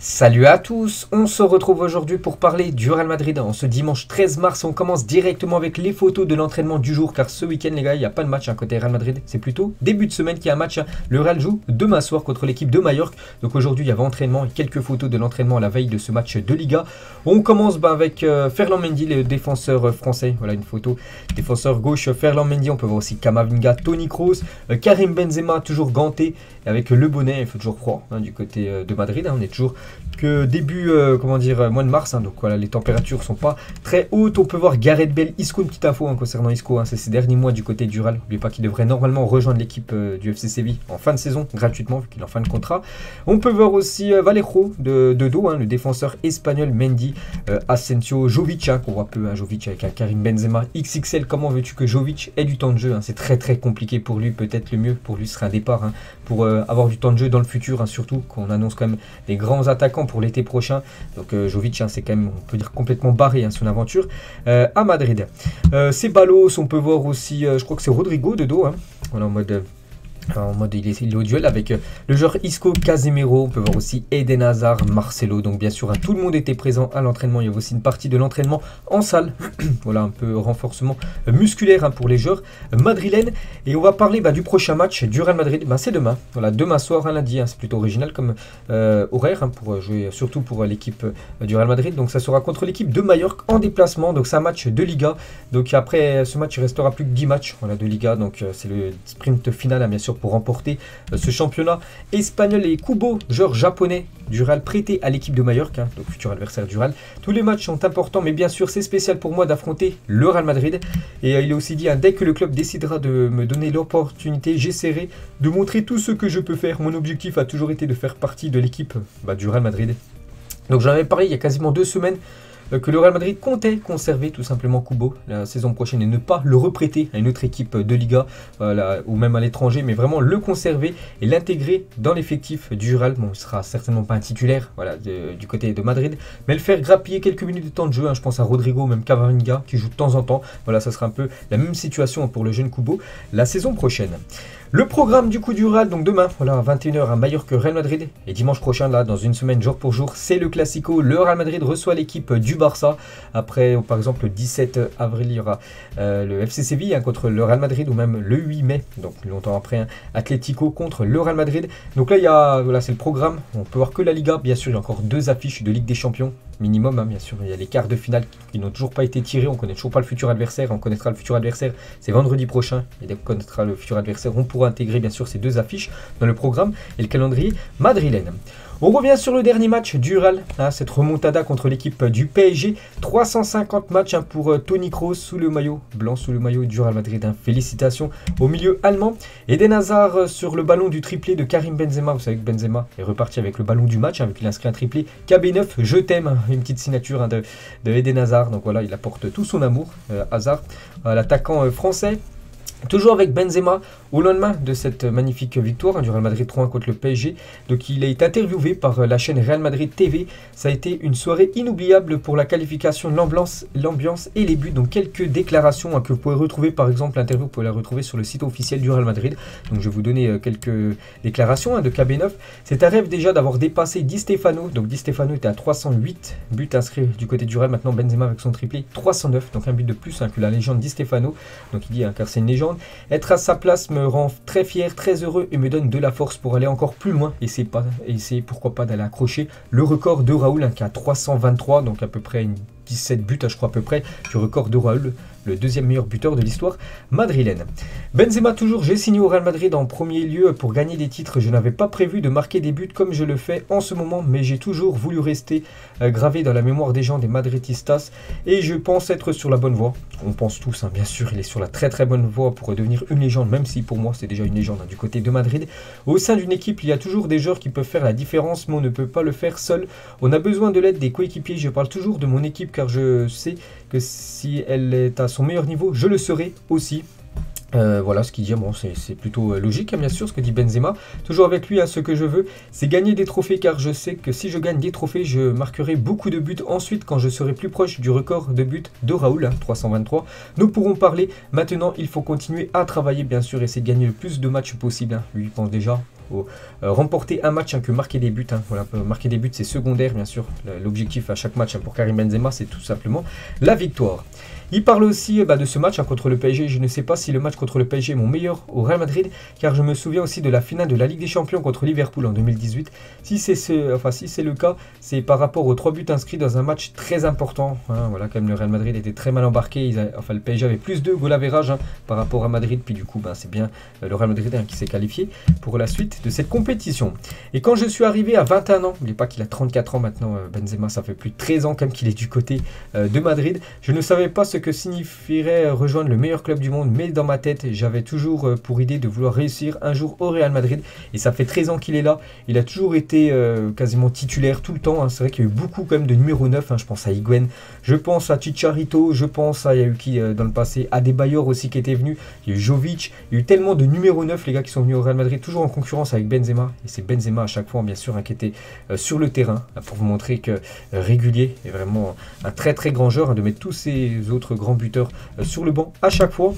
Salut à tous, on se retrouve aujourd'hui pour parler du Real Madrid en ce dimanche 13 mars. On commence directement avec les photos de l'entraînement du jour car ce week-end les gars, il n'y a pas de match côté Real Madrid. C'est plutôt début de semaine qu'il y a un match. Le Real joue demain soir contre l'équipe de Majorque. Donc aujourd'hui il y avait entraînement et quelques photos de l'entraînement à la veille de ce match de Liga. On commence avec Ferland Mendy, le défenseur français. Voilà une photo. Défenseur gauche Ferland Mendy, on peut voir aussi Camavinga, Toni Kroos, Karim Benzema toujours ganté avec le bonnet. Il fait toujours froid du côté de Madrid. On est toujours que début mois de mars, donc voilà, les températures sont pas très hautes. On peut voir Gareth Bale, Isco, une petite info concernant Isco, c'est ces derniers mois du côté du Real. N'oubliez pas qu'il devrait normalement rejoindre l'équipe du FC Séville en fin de saison gratuitement vu qu'il est en fin de contrat. On peut voir aussi Vallejo de dos, le défenseur espagnol, Mendy, Asensio, Jovic, qu'on voit peu, Jovic avec un Karim Benzema XXL. Comment veux-tu que Jovic ait du temps de jeu, c'est très très compliqué pour lui. Peut-être le mieux pour lui serait un départ pour avoir du temps de jeu dans le futur, surtout qu'on annonce quand même des grands attaquants pour l'été prochain. Donc Jovic, c'est quand même, on peut dire, complètement barré son aventure à Madrid. Ceballos, on peut voir aussi, je crois que c'est Rodrigo de dos, voilà, en mode il est au duel avec le joueur Isco, Casemiro. On peut voir aussi Eden Hazard, Marcelo. Donc bien sûr tout le monde était présent à l'entraînement. Il y avait aussi une partie de l'entraînement en salle. Voilà un peu renforcement musculaire pour les joueurs madrilènes. Et on va parler du prochain match du Real Madrid. C'est demain. Voilà, demain soir, lundi. C'est plutôt original comme horaire pour jouer, surtout pour l'équipe du Real Madrid. Donc ça sera contre l'équipe de Majorque en déplacement. Donc c'est un match de Liga. Donc après ce match il restera plus que 10 matchs de Liga. Donc c'est le sprint final bien sûr pour remporter ce championnat espagnol. Et Kubo, joueur japonais du Real prêté à l'équipe de Majorque, donc futur adversaire du Real. Tous les matchs sont importants, mais bien sûr c'est spécial pour moi d'affronter le Real Madrid. Et il a aussi dit, dès que le club décidera de me donner l'opportunité, j'essaierai de montrer tout ce que je peux faire. Mon objectif a toujours été de faire partie de l'équipe du Real Madrid. Donc j'en avais parlé il y a quasiment 2 semaines, que le Real Madrid comptait conserver tout simplement Kubo la saison prochaine et ne pas le reprêter à une autre équipe de Liga ou même à l'étranger, mais vraiment le conserver et l'intégrer dans l'effectif du Real. Bon, il ne sera certainement pas un titulaire du côté de Madrid, mais le faire grappiller quelques minutes de temps de jeu. Je pense à Rodrigo, même Camavinga qui joue de temps en temps. Voilà, ça sera un peu la même situation pour le jeune Kubo la saison prochaine. Le programme du coup du Real, donc demain, voilà, à 21 h à Majorque, Real Madrid. Et dimanche prochain, là, dans une semaine, jour pour jour, c'est le Classico. Le Real Madrid reçoit l'équipe du Barça. Après, par exemple, le 17 avril, il y aura le FC Séville contre le Real Madrid, ou même le 8 mai, donc longtemps après, Atlético contre le Real Madrid. Donc là, il y a, voilà, c'est le programme. On peut voir que la Liga, bien sûr, il y a encore 2 affiches de Ligue des Champions. Minimum, bien sûr, il y a les quarts de finale qui n'ont toujours pas été tirés. On ne connaît toujours pas le futur adversaire. On connaîtra le futur adversaire, c'est vendredi prochain. Et dès qu'on connaîtra le futur adversaire, on pourra intégrer bien sûr ces 2 affiches dans le programme et le calendrier madrilène. On revient sur le dernier match du Real, cette remontada contre l'équipe du PSG. 350 matchs pour Toni Kroos sous le maillot blanc, sous le maillot du Real Madrid. Félicitations au milieu allemand. Eden Hazard sur le ballon du triplé de Karim Benzema. Vous savez que Benzema est reparti avec le ballon du match, avec il inscrit un triplé. KB9, je t'aime, une petite signature de Eden Hazard. Donc voilà, il apporte tout son amour, Hazard, l'attaquant français. Toujours avec Benzema au lendemain de cette magnifique victoire du Real Madrid 3-1 contre le PSG. Donc il a été interviewé par la chaîne Real Madrid TV. Ça a été une soirée inoubliable pour la qualification, l'ambiance et les buts. Donc quelques déclarations que vous pouvez retrouver, par exemple l'interview, vous pouvez la retrouver sur le site officiel du Real Madrid. Donc je vais vous donner quelques déclarations de KB9. C'est un rêve déjà d'avoir dépassé Di Stefano. Donc Di Stefano était à 308 buts inscrits du côté du Real. Maintenant Benzema avec son triplé 309. Donc un but de plus que la légende Di Stefano. Donc il dit car c'est une légende. Être à sa place me rend très fier, très heureux et me donne de la force pour aller encore plus loin. Et c'est pourquoi pas d'aller accrocher le record de Raoul qui a 323, donc à peu près 17 buts, je crois à peu près, du record de Raoul, le deuxième meilleur buteur de l'histoire madrilène. Benzema toujours, j'ai signé au Real Madrid en premier lieu pour gagner des titres. Je n'avais pas prévu de marquer des buts comme je le fais en ce moment, mais j'ai toujours voulu rester gravé dans la mémoire des gens, des Madridistas, et je pense être sur la bonne voie. On pense tous, bien sûr, il est sur la très très bonne voie pour devenir une légende, même si pour moi c'est déjà une légende du côté de Madrid. Au sein d'une équipe, il y a toujours des joueurs qui peuvent faire la différence, mais on ne peut pas le faire seul. On a besoin de l'aide des coéquipiers. Je parle toujours de mon équipe car je sais que si elle est à son meilleur niveau, je le serai aussi. Voilà ce qu'il dit, bon, c'est plutôt logique, bien sûr, ce que dit Benzema. Toujours avec lui, ce que je veux, c'est gagner des trophées, car je sais que si je gagne des trophées, je marquerai beaucoup de buts ensuite quand je serai plus proche du record de buts de Raoul, 323. Nous pourrons parler. Maintenant, il faut continuer à travailler, bien sûr, et essayer de gagner le plus de matchs possible. Lui, il pense déjà remporter un match que marquer des buts. Voilà, marquer des buts, c'est secondaire, bien sûr. L'objectif à chaque match pour Karim Benzema, c'est tout simplement la victoire. Il parle aussi de ce match contre le PSG. Je ne sais pas si le match contre le PSG est mon meilleur au Real Madrid, car je me souviens aussi de la finale de la Ligue des Champions contre Liverpool en 2018. Si c'est le cas, c'est par rapport aux 3 buts inscrits dans un match très important. Voilà, quand même, le Real Madrid était très mal embarqué. Le PSG avait plus de goal average par rapport à Madrid. Puis du coup, c'est bien le Real Madrid qui s'est qualifié pour la suite de cette compétition. Et quand je suis arrivé à 21 ans, n'oubliez pas qu'il a 34 ans maintenant, Benzema, ça fait plus de 13 ans quand même qu'il est du côté de Madrid. Je ne savais pas ce que signifierait rejoindre le meilleur club du monde, mais dans ma tête, j'avais toujours pour idée de vouloir réussir un jour au Real Madrid. Et ça fait 13 ans qu'il est là. Il a toujours été quasiment titulaire tout le temps. C'est vrai qu'il y a eu beaucoup quand même de numéro 9. Je pense à Higuaín, je pense à Chicharito, je pense à, il y a eu qui dans le passé, Adebayor aussi qui était venu. Il y a eu Jovic. Il y a eu tellement de numéro 9 les gars qui sont venus au Real Madrid, toujours en concurrence avec Benzema. Et c'est Benzema à chaque fois bien sûr qui était sur le terrain pour vous montrer que régulier est vraiment un très très grand joueur de mettre tous ces autres grands buteurs sur le banc à chaque fois.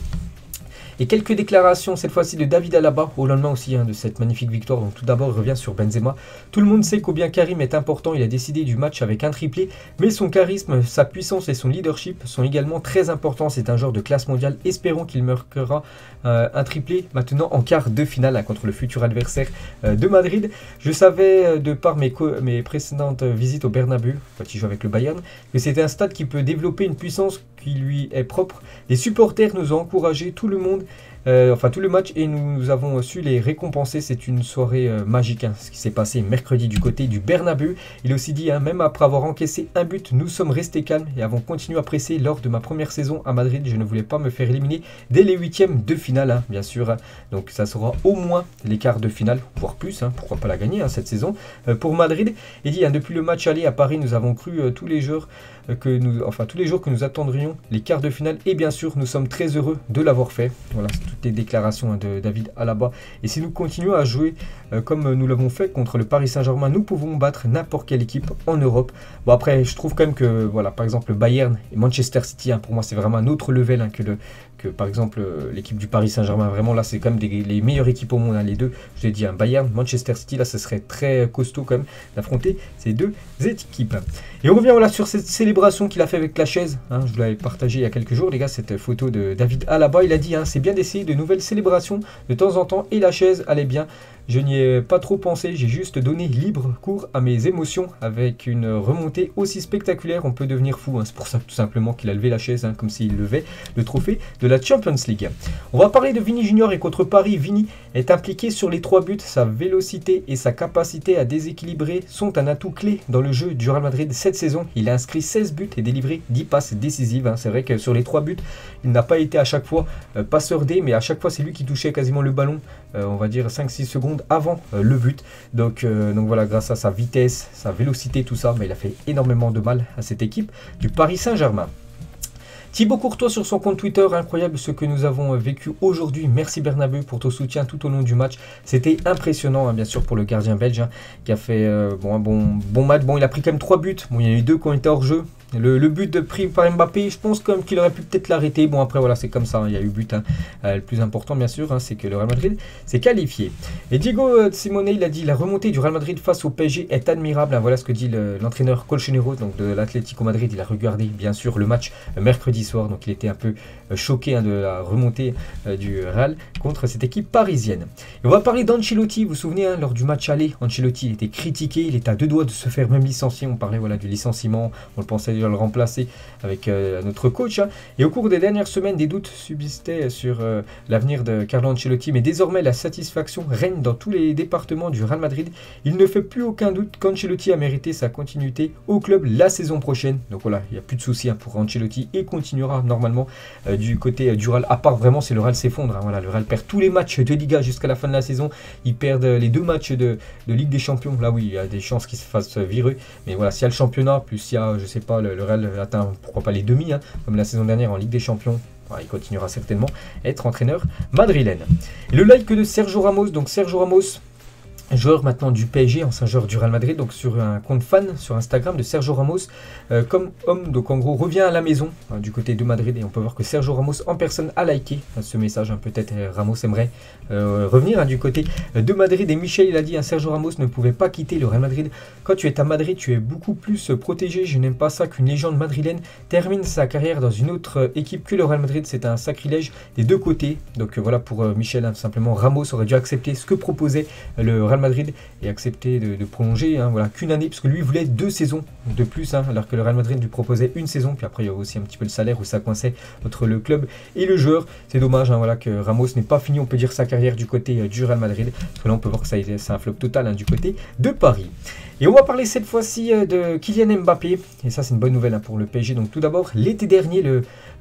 Et quelques déclarations cette fois-ci de David Alaba au lendemain aussi de cette magnifique victoire. Donc tout d'abord il revient sur Benzema. Tout le monde sait combien Karim est important, il a décidé du match avec un triplé, mais son charisme, sa puissance et son leadership sont également très importants. C'est un joueur de classe mondiale, espérons qu'il marquera un triplé maintenant en quart de finale contre le futur adversaire de Madrid. Je savais de par mes précédentes visites au Bernabéu, quand il joue avec le Bayern, que c'était un stade qui peut développer une puissance qui lui est propre. Les supporters nous ont encouragé, tout le monde, tout le match, et nous avons su les récompenser. C'est une soirée magique, ce qui s'est passé mercredi du côté du Bernabéu. Il a aussi dit, même après avoir encaissé un but, nous sommes restés calmes et avons continué à presser. Lors de ma première saison à Madrid, je ne voulais pas me faire éliminer dès les 8e de finale, bien sûr. Donc ça sera au moins les quarts de finale, voire plus, pourquoi pas la gagner cette saison pour Madrid. Il dit, depuis le match aller à Paris, nous avons cru tous les jours que nous attendrions les quarts de finale, et bien sûr nous sommes très heureux de l'avoir fait. Voilà, c'est toutes les déclarations de David Alaba. Et si nous continuons à jouer comme nous l'avons fait contre le Paris Saint-Germain, nous pouvons battre n'importe quelle équipe en Europe. Bon, après je trouve quand même que voilà, par exemple le Bayern et Manchester City, pour moi c'est vraiment un autre level que par exemple l'équipe du Paris Saint-Germain. Vraiment là c'est quand même les meilleures équipes au monde, les deux. Je l'ai dit, Bayern, Manchester City, là ce serait très costaud quand même d'affronter ces deux équipes. Et on revient voilà sur cette célébration qu'il a fait avec la chaise. Je vous l'avais partagé il y a quelques jours les gars, cette photo de David Alaba. Il a dit, c'est bien d'essayer de nouvelles célébrations de temps en temps, et la chaise allait bien. Je n'y ai pas trop pensé, j'ai juste donné libre cours à mes émotions. Avec une remontée aussi spectaculaire, on peut devenir fou. C'est pour ça tout simplement qu'il a levé la chaise, comme s'il levait le trophée de la Champions League. On va parler de Vini Junior, et contre Paris, Vini est impliqué sur les 3 buts. Sa vélocité et sa capacité à déséquilibrer sont un atout clé dans le jeu du Real Madrid cette saison. Il a inscrit 16 buts et délivré 10 passes décisives. C'est vrai que sur les 3 buts, il n'a pas été à chaque fois passeur D, mais à chaque fois c'est lui qui touchait quasiment le ballon, on va dire 5-6 secondes avant le but. Donc voilà, grâce à sa vitesse, sa vélocité, tout ça, il a fait énormément de mal à cette équipe du Paris Saint-Germain. Thibaut Courtois sur son compte Twitter, incroyable ce que nous avons vécu aujourd'hui. Merci Bernabeu pour ton soutien tout au long du match. C'était impressionnant, bien sûr, pour le gardien belge qui a fait un bon match. Bon, il a pris quand même 3 buts. Bon, il y en a eu 2 qui ont été hors jeu. Le but pris par Mbappé, je pense quand même qu'il aurait pu peut-être l'arrêter. Bon, après voilà, c'est comme ça, il y a eu but. Le plus important bien sûr, c'est que le Real Madrid s'est qualifié. Et Diego Simeone, il a dit, la remontée du Real Madrid face au PSG est admirable. Voilà ce que dit l'entraîneur Colchonero, donc de l'Atlético Madrid. Il a regardé bien sûr le match mercredi soir, donc il était un peu choqué de la remontée du Real contre cette équipe parisienne. Et on va parler d'Ancelotti. Vous vous souvenez, lors du match aller, Ancelotti était critiqué, il était à 2 doigts de se faire même licencier. On parlait du licenciement, on le pensait déjà le remplacer avec notre coach. Et au cours des dernières semaines, des doutes subsistaient sur l'avenir de Carlo Ancelotti, mais désormais la satisfaction règne dans tous les départements du Real Madrid. Il ne fait plus aucun doute qu'Ancelotti a mérité sa continuité au club la saison prochaine. Donc voilà, il n'y a plus de soucis pour Ancelotti, et continuera normalement du côté du Real, à part vraiment si le Real s'effondre. Voilà, le Real perd tous les matchs de Liga jusqu'à la fin de la saison. Ils perdent les 2 matchs de Ligue des Champions. Là oui, il y a des chances qu'ils se fassent virer. Mais voilà, s'il y a le championnat, plus s'il y a, je sais pas, le Real atteint pourquoi pas les demi, comme la saison dernière en Ligue des Champions. Il continuera certainement à être entraîneur madrilène. Et le like de Sergio Ramos. Donc Sergio Ramos, joueur maintenant du PSG, ancien joueur du Real Madrid, donc sur un compte fan sur Instagram de Sergio Ramos, comme homme, donc en gros revient à la maison du côté de Madrid, et on peut voir que Sergio Ramos en personne a liké ce message, peut-être Ramos aimerait revenir du côté de Madrid, et Michel il a dit, Sergio Ramos ne pouvait pas quitter le Real Madrid, quand tu es à Madrid tu es beaucoup plus protégé, je n'aime pas ça qu'une légende madrilène termine sa carrière dans une autre équipe que le Real Madrid, c'est un sacrilège des deux côtés, donc voilà pour Michel, simplement Ramos aurait dû accepter ce que proposait le Real Madrid et accepter de prolonger voilà, qu'une année, parce que lui voulait 2 saisons de plus, alors que le Real Madrid lui proposait une saison, puis après il y a aussi un petit peu le salaire où ça coinçait entre le club et le joueur. C'est dommage voilà, que Ramos n'ait pas fini, on peut dire, sa carrière du côté du Real Madrid, parce que là on peut voir que c'est un flop total du côté de Paris. Et on va parler cette fois-ci de Kylian Mbappé, et ça c'est une bonne nouvelle pour le PSG. Donc tout d'abord, l'été dernier,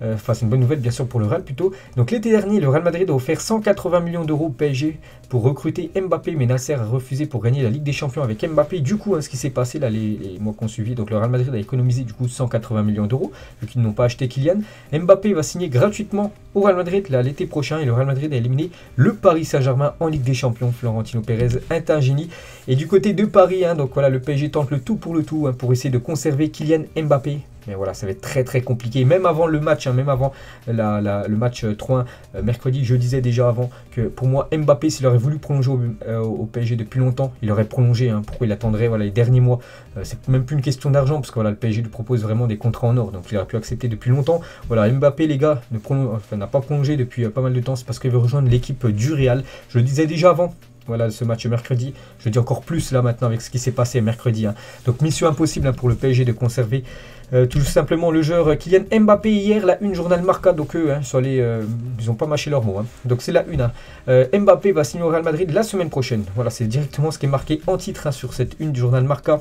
c'est une bonne nouvelle bien sûr pour le Real plutôt. Donc l'été dernier, le Real Madrid a offert 180 millions d'euros au PSG pour recruter Mbappé, mais Nasser a refusé pour gagner la Ligue des Champions avec Mbappé. Du coup, ce qui s'est passé là les mois qu'on suivi, donc le Real Madrid a économisé du coup 180 millions d'euros, vu qu'ils n'ont pas acheté Kylian. Mbappé va signer gratuitement au Real Madrid l'été prochain, et le Real Madrid a éliminé le Paris Saint-Germain en Ligue des Champions. Florentino Pérez est un génie. Et du côté de Paris, donc voilà, le PSG tente le tout pour le tout pour essayer de conserver Kylian Mbappé. Mais voilà, ça va être très très compliqué. Même avant le match, même avant le match 3-1 mercredi, je disais déjà avant que pour moi, Mbappé, s'il aurait voulu prolonger au PSG depuis longtemps, il aurait prolongé. Pourquoi il attendrait les derniers mois? C'est même plus une question d'argent, parce que voilà, le PSG lui propose vraiment des contrats en or. Donc il aurait pu accepter depuis longtemps. Voilà, Mbappé, les gars, n'a pas prolongé depuis pas mal de temps. C'est parce qu'il veut rejoindre l'équipe du Real. Je le disais déjà avant. Voilà, ce match mercredi, je le dis encore plus là maintenant avec ce qui s'est passé mercredi. Donc mission impossible pour le PSG de conserver tout simplement le joueur Kylian Mbappé. Hier, la une journal Marca, donc eux, ils n'ont pas mâché leurs mots. Donc c'est la une. Mbappé va signer au Real Madrid la semaine prochaine. Voilà, c'est directement ce qui est marqué en titre sur cette une du journal Marca.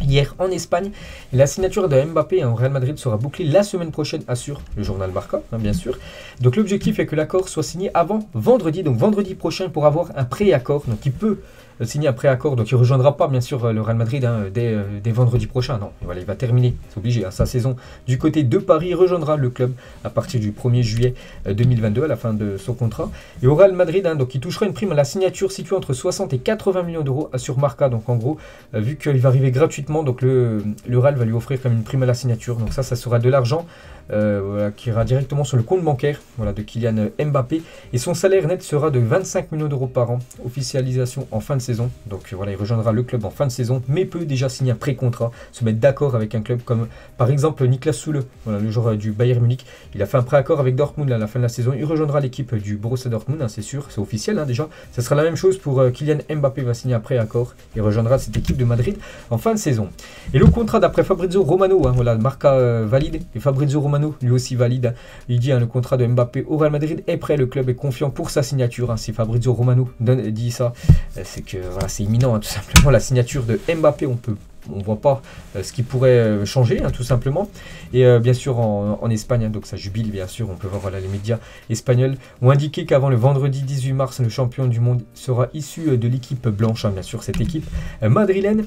Hier en Espagne, la signature de Mbappé au Real Madrid sera bouclée la semaine prochaine, assure le journal Marca, bien sûr. Donc l'objectif est que l'accord soit signé avant vendredi, donc vendredi prochain, pour avoir un pré-accord. Donc il peut signer un pré-accord, donc il ne rejoindra pas bien sûr le Real Madrid dès vendredi prochain. Non, voilà, il va terminer, c'est obligé, sa saison du côté de Paris. Il rejoindra le club à partir du 1er juillet 2022, à la fin de son contrat. Et au Real Madrid, donc il touchera une prime à la signature située entre 60 et 80 millions d'euros sur Marca. Donc en gros, vu qu'il va arriver gratuitement, donc le Real va lui offrir comme une prime à la signature. Donc ça sera de l'argent qui ira directement sur le compte bancaire de Kylian Mbappé. Et son salaire net sera de 25 millions d'euros par an. Officialisation en fin de saison. Donc voilà, il rejoindra le club en fin de saison, mais peut déjà signer un pré-contrat, se mettre d'accord avec un club comme par exemple Niklas Süle, le joueur du Bayern Munich. Il a fait un pré-accord avec Dortmund à la fin de la saison. Il rejoindra l'équipe du Borussia Dortmund, c'est sûr, c'est officiel déjà. Ça sera la même chose pour Kylian Mbappé, va signer un pré-accord et rejoindra cette équipe de Madrid en fin de saison. Et le contrat d'après Fabrizio Romano, voilà, Marca valide, et Fabrizio Romano lui aussi valide. Il dit le contrat de Mbappé au Real Madrid est prêt, le club est confiant pour sa signature. Si Fabrizio Romano dit ça, c'est que voilà, c'est imminent, tout simplement, la signature de Mbappé. On ne voit pas ce qui pourrait changer, tout simplement. Et bien sûr en Espagne, donc ça jubile bien sûr. On peut voir les médias espagnols ont indiqué qu'avant le vendredi 18 mars, le champion du monde sera issu de l'équipe blanche, bien sûr cette équipe madrilène.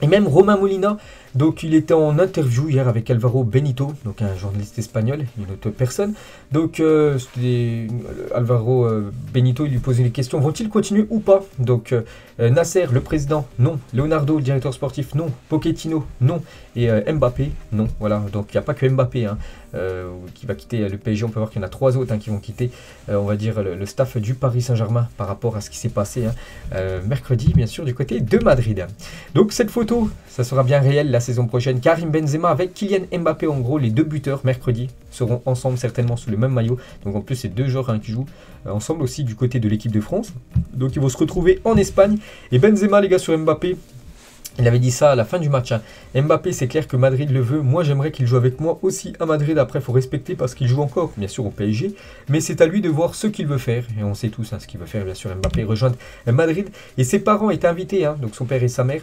Et même Romain Molina, donc il était en interview hier avec Alvaro Benito, donc un journaliste espagnol, une autre personne. Donc Alvaro Benito, il lui posait des questions, vont-ils continuer ou pas? Donc Nasser, le président, non. Leonardo, le directeur sportif, non. Pochettino, non. Et Mbappé, non. Voilà, donc il n'y a pas que Mbappé qui va quitter le PSG. On peut voir qu'il y en a 3 autres qui vont quitter, on va dire, le staff du Paris Saint-Germain par rapport à ce qui s'est passé mercredi, bien sûr, du côté de Madrid. Donc cette photo, ça sera bien réel la saison prochaine. Karim Benzema avec Kylian Mbappé, en gros, les deux buteurs, mercredi, seront ensemble certainement sous le même maillot. Donc en plus, c'est 2 joueurs qui jouent ensemble aussi du côté de l'équipe de France. Donc ils vont se retrouver en Espagne. Et Benzema, les gars, sur Mbappé, il avait dit ça à la fin du match. Mbappé, c'est clair que Madrid le veut. Moi, j'aimerais qu'il joue avec moi aussi à Madrid. Après, il faut respecter parce qu'il joue encore, bien sûr, au PSG. Mais c'est à lui de voir ce qu'il veut faire. Et on sait tous ce qu'il veut faire, bien sûr. Mbappé rejoindre Madrid. Et ses parents étaient invités, donc son père et sa mère,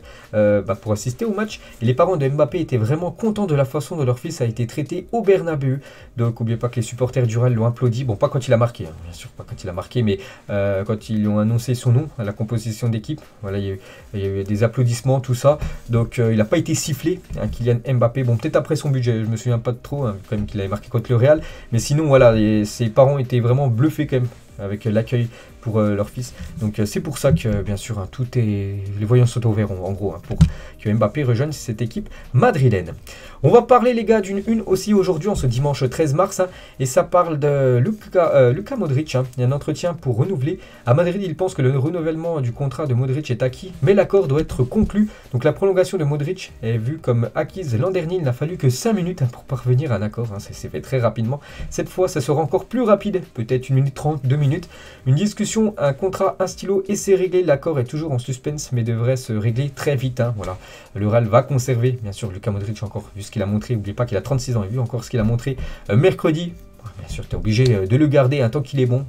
pour assister au match. Et les parents de Mbappé étaient vraiment contents de la façon dont leur fils a été traité au Bernabeu. Donc, n'oubliez pas que les supporters du Real l'ont applaudi. Bon, pas quand il a marqué, bien sûr, pas quand il a marqué, mais quand ils ont annoncé son nom à la composition d'équipe. Voilà, il y a eu des applaudissements, tout ça. Donc il n'a pas été sifflé, Kylian Mbappé. Bon, peut-être après son budget, je me souviens pas de trop, quand même qu'il avait marqué contre le Real. Mais sinon, voilà, ses parents étaient vraiment bluffés quand même avec l'accueil pour leur fils. Donc c'est pour ça que bien sûr hein, tout est, les voyants sont ouverts en gros hein, pour que Mbappé rejoigne cette équipe madrilène. On va parler les gars d'une une aussi aujourd'hui en ce dimanche 13 mars hein, et ça parle de Luka Modric. Hein. Il y a un entretien pour renouveler. À Madrid, il pense que le renouvellement du contrat de Modric est acquis, mais l'accord doit être conclu. Donc la prolongation de Modric est vue comme acquise l'an dernier. Il n'a fallu que 5 minutes hein, pour parvenir à un accord. Hein. Ça s'est fait très rapidement. Cette fois, ça sera encore plus rapide, peut-être 1 minute 30, 2 minutes. Une discussion, un contrat, un stylo et c'est réglé. L'accord est toujours en suspense, mais devrait se régler très vite. Hein. Voilà. Le Real va conserver, bien sûr, Luka Modric encore, vu ce qu'il a montré. N'oubliez pas qu'il a 36 ans et vu encore ce qu'il a montré mercredi. Bien sûr, tu es obligé de le garder un tant qu'il est bon.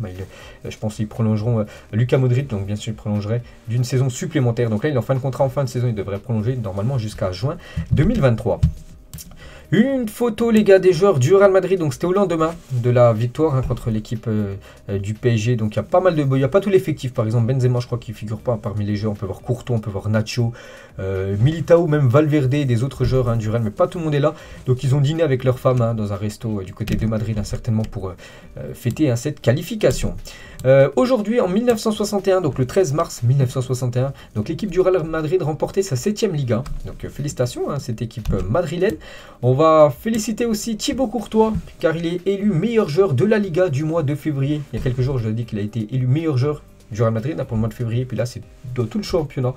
Je pense qu'ils prolongeront Luka Modric, donc bien sûr, il prolongerait d'une saison supplémentaire. Donc là, il est en fin de contrat, en fin de saison, il devrait prolonger normalement jusqu'à juin 2023. Une photo les gars des joueurs du Real Madrid, donc c'était au lendemain de la victoire hein, contre l'équipe du PSG, donc il y a pas mal de, il n'y a pas tout l'effectif, par exemple Benzema je crois qu'il ne figure pas parmi les joueurs, on peut voir Courtois, on peut voir Nacho, Militao, même Valverde, des autres joueurs hein, du Real, mais pas tout le monde est là, donc ils ont dîné avec leurs femmes hein, dans un resto du côté de Madrid, hein, certainement pour fêter hein, cette qualification. Aujourd'hui en 1961, donc le 13 mars 1961, donc l'équipe du Real Madrid remportait sa 7e Liga, donc félicitations à cette équipe madrilène. On va féliciter aussi Thibaut Courtois, car il est élu meilleur joueur de la Liga du mois de février. Il y a quelques jours, je l'ai dit qu'il a été élu meilleur joueur du Real Madrid pour le mois de février, puis là c'est dans tout le championnat.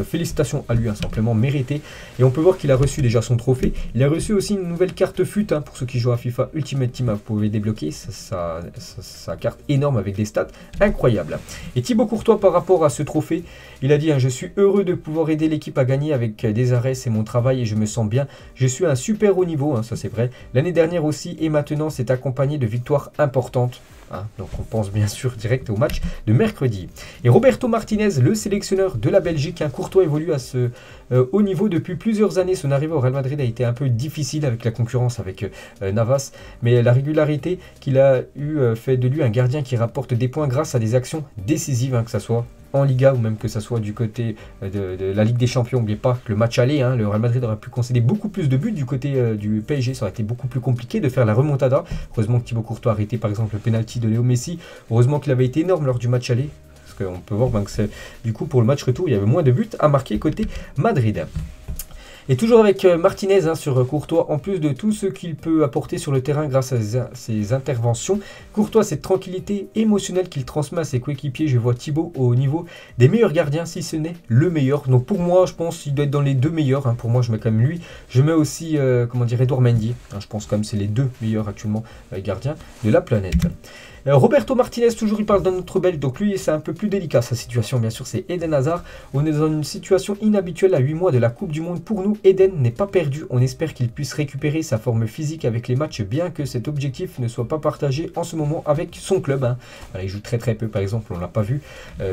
Félicitations à lui, hein, simplement mérité. Et on peut voir qu'il a reçu déjà son trophée. Il a reçu aussi une nouvelle carte FUT, hein, pour ceux qui jouent à FIFA Ultimate Team, vous pouvez débloquer sa carte énorme avec des stats incroyables. Et Thibaut Courtois par rapport à ce trophée, il a dit hein, je suis heureux de pouvoir aider l'équipe à gagner avec des arrêts, c'est mon travail et je me sens bien. Je suis à un super haut niveau, hein, ça c'est vrai. L'année dernière aussi et maintenant c'est accompagné de victoires importantes. Hein, donc on pense bien sûr direct au match de mercredi. Et Roberto Martinez, le sélectionneur de la Belgique, un Courtois évolue à ce haut niveau depuis plusieurs années. Son arrivée au Real Madrid a été un peu difficile avec la concurrence avec Navas, mais la régularité qu'il a eu fait de lui un gardien qui rapporte des points grâce à des actions décisives, hein, que ce soit en Liga ou même que ça soit du côté de la Ligue des Champions. N'oubliez pas que le match aller, hein, le Real Madrid aurait pu concéder beaucoup plus de buts du côté du PSG. Ça aurait été beaucoup plus compliqué de faire la remontada. Heureusement que Thibaut Courtois a arrêté par exemple le penalty de Léo Messi. Heureusement qu'il avait été énorme lors du match aller. Parce qu'on peut voir ben, que du coup pour le match retour, il y avait moins de buts à marquer côté Madrid. Et toujours avec Martinez hein, sur Courtois, en plus de tout ce qu'il peut apporter sur le terrain grâce à ses interventions, Courtois, cette tranquillité émotionnelle qu'il transmet à ses coéquipiers, je vois Thibaut au niveau des meilleurs gardiens, si ce n'est le meilleur. Donc pour moi, je pense qu'il doit être dans les 2 meilleurs. Hein. Pour moi, je mets quand même lui. Je mets aussi, comment dire, Edouard Mendy. Hein, je pense quand même que c'est les 2 meilleurs actuellement gardiens de la planète. Roberto Martinez, toujours il parle d'un autre Belge, donc lui c'est un peu plus délicat sa situation, bien sûr c'est Eden Hazard. On est dans une situation inhabituelle à 8 mois de la Coupe du Monde. Pour nous, Eden n'est pas perdu, on espère qu'il puisse récupérer sa forme physique avec les matchs, bien que cet objectif ne soit pas partagé en ce moment avec son club. Hein. Voilà, il joue très peu par exemple, on ne l'a pas vu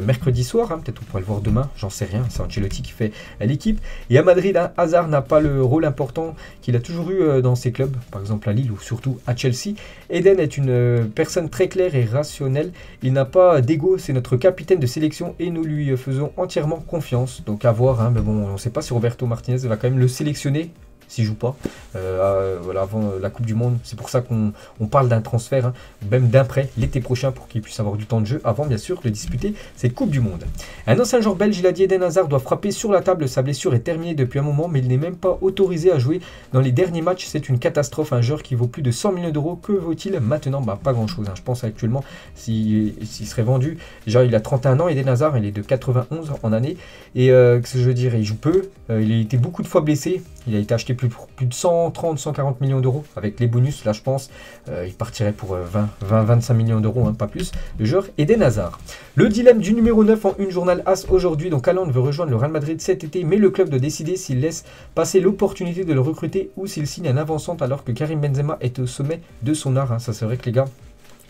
mercredi soir, hein. Peut-être on pourrait le voir demain, j'en sais rien, c'est Ancelotti qui fait l'équipe. Et à Madrid, hein, Hazard n'a pas le rôle important qu'il a toujours eu dans ses clubs, par exemple à Lille ou surtout à Chelsea. Eden est une personne très claire et rationnel, il n'a pas d'ego, c'est notre capitaine de sélection et nous lui faisons entièrement confiance. Donc à voir, hein, mais bon, on ne sait pas si Roberto Martinez va quand même le sélectionner s'il joue pas voilà, avant la Coupe du Monde. C'est pour ça qu'on parle d'un transfert, hein, même d'un prêt l'été prochain pour qu'il puisse avoir du temps de jeu avant bien sûr de disputer cette Coupe du Monde. Un ancien joueur belge, il a dit Eden Hazard doit frapper sur la table, sa blessure est terminée depuis un moment mais il n'est même pas autorisé à jouer dans les derniers matchs, c'est une catastrophe. Un joueur qui vaut plus de 100 millions d'euros, que vaut-il maintenant? Bah, pas grand chose, hein. Je pense actuellement s'il serait vendu, déjà il a 31 ans Eden Hazard, il est de 91 en année et qu'est-ce que je veux dire, il joue peu, il a été beaucoup de fois blessé, il a été acheté plus de 130, 140 millions d'euros avec les bonus. Là, je pense, il partirait pour 20-25 millions d'euros, hein, pas plus. Le joueur Eden Hazard. Le dilemme du numéro 9 en une journal As aujourd'hui. Donc, Haaland veut rejoindre le Real Madrid cet été, mais le club doit décider s'il laisse passer l'opportunité de le recruter ou s'il signe un avançant alors que Karim Benzema est au sommet de son art. Hein. Ça, c'est vrai que les gars,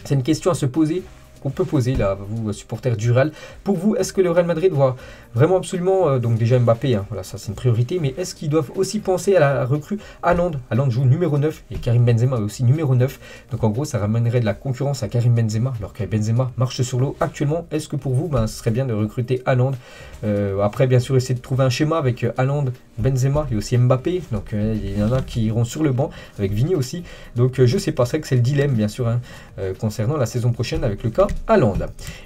c'est une question à se poser. Qu'on peut poser là, vous supporters du Real. Pour vous, est-ce que le Real Madrid doit vraiment absolument, donc déjà Mbappé, hein, voilà, ça c'est une priorité, mais est-ce qu'ils doivent aussi penser à la recrue Haaland? Haaland joue numéro 9 et Karim Benzema est aussi numéro 9. Donc en gros, ça ramènerait de la concurrence à Karim Benzema, alors que Benzema marche sur l'eau actuellement. Est-ce que pour vous, ce serait bien de recruter Haaland? Après, bien sûr, essayer de trouver un schéma avec Haaland, Benzema et aussi Mbappé. Donc il y en a qui iront sur le banc, avec Vini aussi. Donc je sais pas, c'est vrai que c'est le dilemme bien sûr concernant la saison prochaine avec le cas Haaland.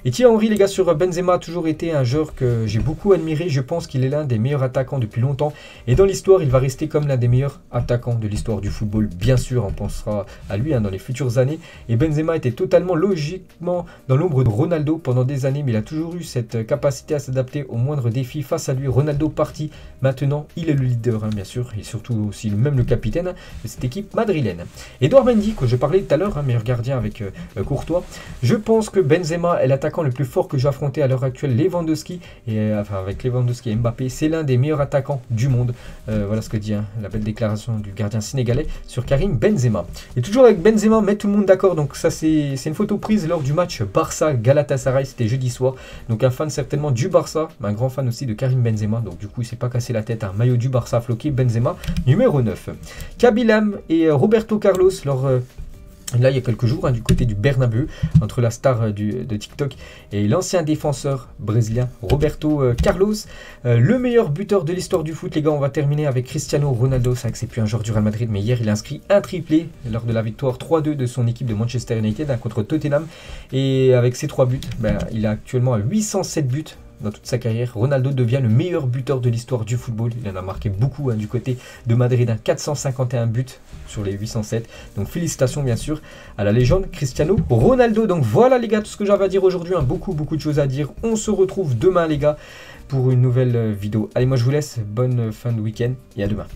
Et Thierry Henry les gars, sur Benzema a toujours été un joueur que j'ai beaucoup admiré. Je pense qu'il est l'un des meilleurs attaquants depuis longtemps. Et dans l'histoire, il va rester comme l'un des meilleurs attaquants de l'histoire du football. Bien sûr, on pensera à lui dans les futures années. Et Benzema était totalement logiquement dans l'ombre de Ronaldo pendant des années, mais il a toujours eu cette capacité à s'adapter aux moindres défis. Face à lui, Ronaldo parti. Maintenant, il est le leader, bien sûr, et surtout aussi même le capitaine de cette équipe madrilène. Edouard Mendy, que je parlais tout à l'heure, meilleur gardien avec Courtois. Je pense que Benzema est l'attaquant le plus fort que j'ai affronté à l'heure actuelle. Lewandowski, enfin avec Lewandowski et Mbappé, c'est l'un des meilleurs attaquants du monde. Voilà ce que dit la belle déclaration du gardien sénégalais sur Karim Benzema. Et toujours avec Benzema, met tout le monde d'accord. Donc ça c'est une photo prise lors du match Barça-Galatasaray, c'était jeudi soir. Donc un fan certainement du Barça, mais un grand fan aussi de Karim Benzema. Donc du coup il s'est pas cassé la tête, un maillot du Barça floqué, Benzema numéro 9. Kabilam et Roberto Carlos, là, il y a quelques jours, du côté du Bernabéu, entre la star de TikTok et l'ancien défenseur brésilien Roberto Carlos. Le meilleur buteur de l'histoire du foot, les gars, on va terminer avec Cristiano Ronaldo. C'est vrai que c'est plus un joueur du Real Madrid, mais hier, il a inscrit un triplé lors de la victoire 3-2 de son équipe de Manchester United contre Tottenham. Et avec ces 3 buts, il a actuellement 807 buts. Dans toute sa carrière, Ronaldo devient le meilleur buteur de l'histoire du football. Il en a marqué beaucoup du côté de Madrid, 451 buts sur les 807. Donc félicitations bien sûr à la légende Cristiano Ronaldo. Donc voilà les gars, tout ce que j'avais à dire aujourd'hui. Beaucoup de choses à dire. On se retrouve demain les gars pour une nouvelle vidéo. Allez, moi je vous laisse. Bonne fin de week-end et à demain.